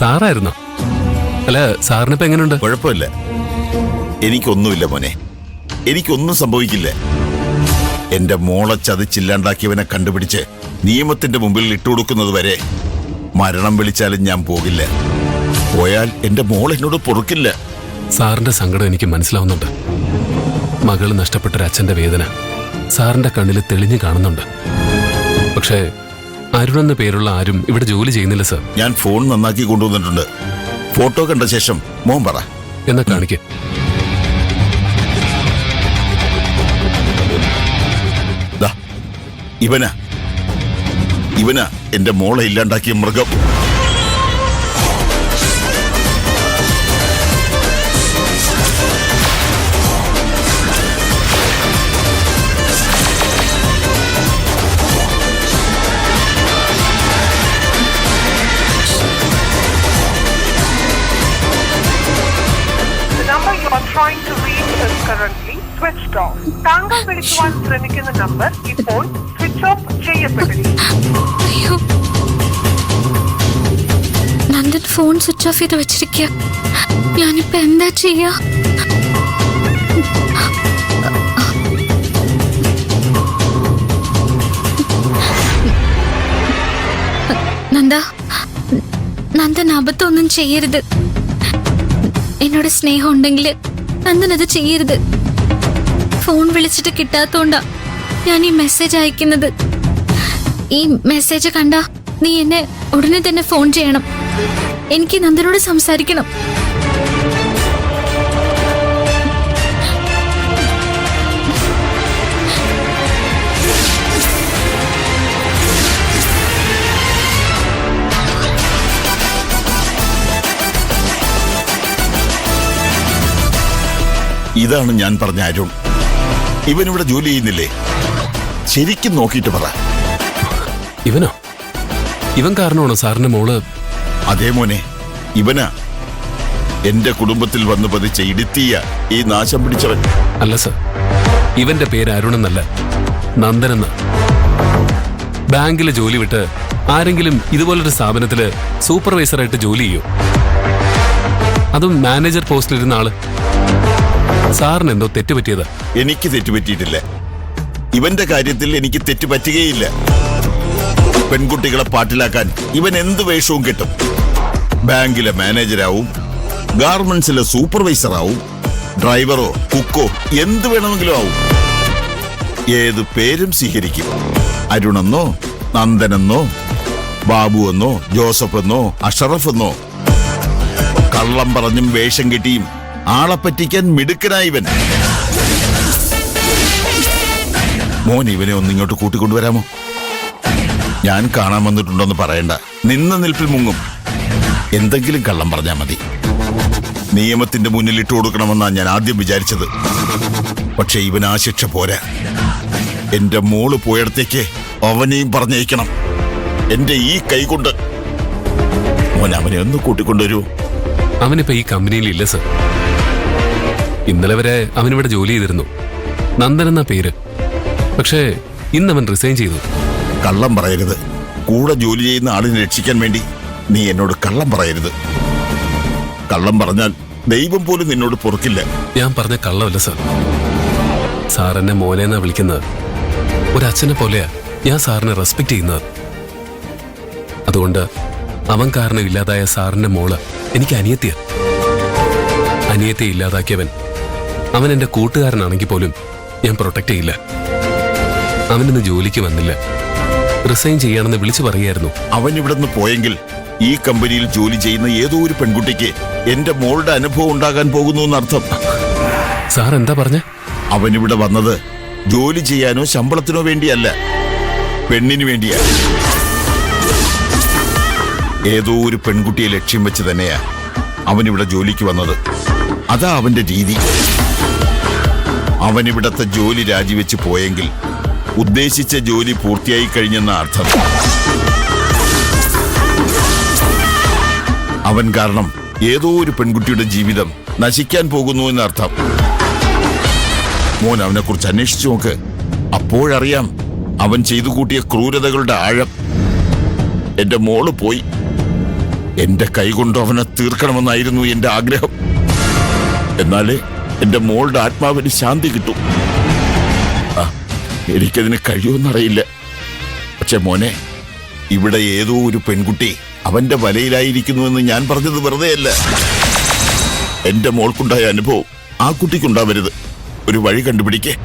സാറായിരുന്നോ? അല്ല, സാറിനിപ്പോ എങ്ങനെയുണ്ട്? കുഴപ്പമില്ല, എനിക്കൊന്നുമില്ല മോനെ, എനിക്കൊന്നും സംഭവിക്കില്ല. എന്റെ മോളെ ചതിച്ചില്ലാണ്ടാക്കിയവനെ കണ്ടുപിടിച്ച് നിയമത്തിന്റെ മുമ്പിൽ ഇട്ടുകൊടുക്കുന്നത് വരെ മരണം വിളിച്ചാലും ഞാൻ പോകില്ല. പോയാൽ എന്റെ മോൾ എന്നോട് പൊറുക്കില്ല. സാറിന്റെ സങ്കടം എനിക്ക് മനസ്സിലാവുന്നുണ്ട്. മകള് നഷ്ടപ്പെട്ടൊരച്ഛന്റെ വേദന സാറിന്റെ കണ്ണിൽ തെളിഞ്ഞു കാണുന്നുണ്ട്. പക്ഷേ അരുൺ എന്ന പേരുള്ള ആരും ഇവിടെ ജോലി ചെയ്യുന്നില്ല സർ. ഞാൻ ഫോൺ നന്നാക്കി കൊണ്ടുവന്നിട്ടുണ്ട്. ഫോട്ടോ കണ്ട ശേഷം മോൻ പറ. എന്നാ കാണിക്ക്. ഇവനാ എന്റെ മോളെ ഇല്ലാണ്ടാക്കിയ മൃഗം. Trying to reach is currently switched off. താങ്കൾ വിളിക്കുവാൻ ശ്രമിക്കുന്ന നമ്പർ ഇപ്പോൾ സ്വിച്ച് ഓഫ് ചെയ്യപ്പെട്ടിരിക്കുന്നു. അയ്യോ, നന്ദൻ ഫോൺ സ്വിച്ച് ഓഫ് ചെയ്ത് വെച്ചിരിക്കുക. ഞാനിപ്പോ എന്താ ചെയ്യാ? നന്ദൻ അബദ്ധമൊന്നും ചെയ്യരുത്. എന്നോട് സ്നേഹം ഉണ്ടെങ്കിൽ നന്ദൻ അത് ചെയ്യരുത്. ഫോൺ വിളിച്ചിട്ട് കിട്ടാത്തോണ്ടാ ഞാൻ ഈ മെസ്സേജ് അയക്കുന്നത്. ഈ മെസ്സേജ് കണ്ട നീ എന്നെ ഉടനെ തന്നെ ഫോൺ ചെയ്യണം. എനിക്ക് നന്ദനോട് സംസാരിക്കണം. ഇതാണ് ഞാൻ പറഞ്ഞ അരുൺ. ഇവനിവിടെ ജോലി ചെയ്യുന്നില്ലേ? ശരിക്കും നോക്കിയിട്ട് പറ. ഇവനോ? ഇവൻ കാരണമാണോ സാറിന്റെ മോള്? അതേ മോനെ, ഇവനാ എന്റെ കുടുംബത്തിൽ വന്നു പതിച്ച ഇടുത്തിയ ഈ നാശം പിടിച്ചവൻ. അല്ല സർ, ഇവന്റെ പേര് അരുൺ എന്നല്ല, നന്ദനെന്ന്. ബാങ്കില് ജോലി വിട്ട് ആരെങ്കിലും ഇതുപോലൊരു സ്ഥാപനത്തില് സൂപ്പർവൈസറായിട്ട് ജോലി ചെയ്യൂ? അതും മാനേജർ പോസ്റ്റിലിരുന്ന ആള്. സാറിന് എന്തോ തെറ്റുപറ്റിയതാ? എനിക്ക് തെറ്റുപറ്റിയിട്ടില്ല. ഇവന്റെ കാര്യത്തിൽ എനിക്ക് തെറ്റുപറ്റുകയില്ല. പെൺകുട്ടികളെ പാട്ടിലാക്കാൻ ഇവൻ എന്ത് വേഷവും കിട്ടും. ബാങ്കിലെ മാനേജരാവും, ഗാർമെന്റ്സിലെ സൂപ്പർവൈസറാവും, ഡ്രൈവറോ കുക്കോ എന്ത് വേണമെങ്കിലും ആവും. ഏത് പേരും സ്വീകരിക്കും. അരുണെന്നോ, നന്ദനെന്നോ, ബാബു എന്നോ, ജോസഫ് എന്നോ, അഷറഫ് എന്നോ. കള്ളം പറഞ്ഞും വേഷം കെട്ടിയും ആളെ പറ്റിക്കാൻ മിടുക്കനായിവൻ. മോൻ ഇവനെ ഒന്നിങ്ങോട്ട് കൂട്ടിക്കൊണ്ടുവരാമോ? ഞാൻ കാണാൻ വന്നിട്ടുണ്ടോന്ന് പറയണ്ട. നിന്ന നിൽപ്പിൽ മുങ്ങും. എന്തെങ്കിലും കള്ളം പറഞ്ഞാൽ മതി. നിയമത്തിന്റെ മുന്നിൽ ഇട്ടു കൊടുക്കണമെന്നാ ഞാൻ ആദ്യം വിചാരിച്ചത്. പക്ഷെ ഇവൻ ആ ശിക്ഷ പോരാ. എന്റെ മോള് പോയിടത്തേക്ക് അവനെയും പറഞ്ഞയക്കണം. എന്റെ ഈ കൈ കൊണ്ട്. മോൻ അവനെ ഒന്ന് കൂട്ടിക്കൊണ്ടുവരൂ. അവനിപ്പോ ഈ കമ്പനിയിൽ ഇല്ല സർ. ഇന്നലെ വരെ അവനിവിടെ ജോലി ചെയ്തിരുന്നു, നന്ദൻ എന്ന പേര്. പക്ഷേ ഇന്നവൻ റിസൈൻ ചെയ്തു. കള്ളം പറയരുത്. കൂടെ ജോലി ചെയ്യുന്ന ആളിനെ രക്ഷിക്കാൻ വേണ്ടി നീ എന്നോട് കള്ളം പറയരുത്. കള്ളം പറഞ്ഞാൽ ദൈവം പോലും നിന്നോട് പൊറുക്കില്ല. ഞാൻ പറഞ്ഞ കള്ളമല്ല സർ. സാർ എന്നെ മോനെന്നാ വിളിക്കുന്നത്. ഒരച്ഛനെ പോലെയാ ഞാൻ സാറിനെ റെസ്പെക്ട് ചെയ്യുന്നത്. അതുകൊണ്ട് അവൻ കാരണം ഇല്ലാതായ സാറിന്റെ മോള് എനിക്ക് അനിയത്തിയ. അനിയത്തെ ഇല്ലാതാക്കിയവൻ അവൻ എന്റെ കൂട്ടുകാരനാണെങ്കിൽ പോലും ഞാൻ പ്രൊട്ടക്ട് ചെയ്യില്ല. അവനിന്ന് ജോലിക്ക് വന്നില്ല, റിസൈൻ ചെയ്യാണെന്ന് വിളിച്ചു പറയായിരുന്നു. അവൻ ഇവിടുന്ന് പോയെങ്കിൽ ഈ കമ്പനിയിൽ ജോലി ചെയ്യുന്ന ഏതോ ഒരു പെൺകുട്ടിക്ക് എന്റെ മോളുടെ അനുഭവം ഉണ്ടാകാൻ പോകുന്നു എന്നർത്ഥം. സാർ എന്താ പറഞ്ഞ? അവനിവിടെ വന്നത് ജോലി ചെയ്യാനോ ശമ്പളത്തിനോ വേണ്ടിയല്ല, പെണ്ണിനു വേണ്ടിയാ. ഏതോ ഒരു പെൺകുട്ടിയെ ലക്ഷ്യം വെച്ച് തന്നെയാ അവനിവിടെ ജോലിക്ക് വന്നത്. അതാ അവന്റെ രീതി. അവനിവിടത്തെ ജോലി രാജിവെച്ച് പോയെങ്കിൽ ഉദ്ദേശിച്ച ജോലി പൂർത്തിയായി കഴിഞ്ഞെന്ന അർത്ഥം. അവൻ കാരണം ഏതോ ഒരു പെൺകുട്ടിയുടെ ജീവിതം നശിക്കാൻ പോകുന്നു എന്നർത്ഥം. മോൻ അവനെ കുറിച്ച് അന്വേഷിച്ചു നോക്ക്. അപ്പോഴറിയാം അവൻ ചെയ്തു കൂട്ടിയ ക്രൂരതകളുടെ ആഴം. എന്റെ മോള് പോയി. എന്റെ കൈകൊണ്ട് അവനെ തീർക്കണമെന്നായിരുന്നു എന്റെ ആഗ്രഹം. എന്നാലേ എന്റെ മോളുടെ ആത്മാവിന് ശാന്തി കിട്ടും. എനിക്കതിന് കഴിയുമെന്നറിയില്ല. പക്ഷെ മോനെ, ഇവിടെ ഏതോ ഒരു പെൺകുട്ടി അവന്റെ വലയിലായിരിക്കുന്നുവെന്ന് ഞാൻ പറഞ്ഞത് വെറുതെയല്ല. എന്റെ മോൾക്കുണ്ടായ അനുഭവം ആ കുട്ടിക്കുണ്ടാവരുത്. ഒരു വഴി കണ്ടുപിടിക്കേ.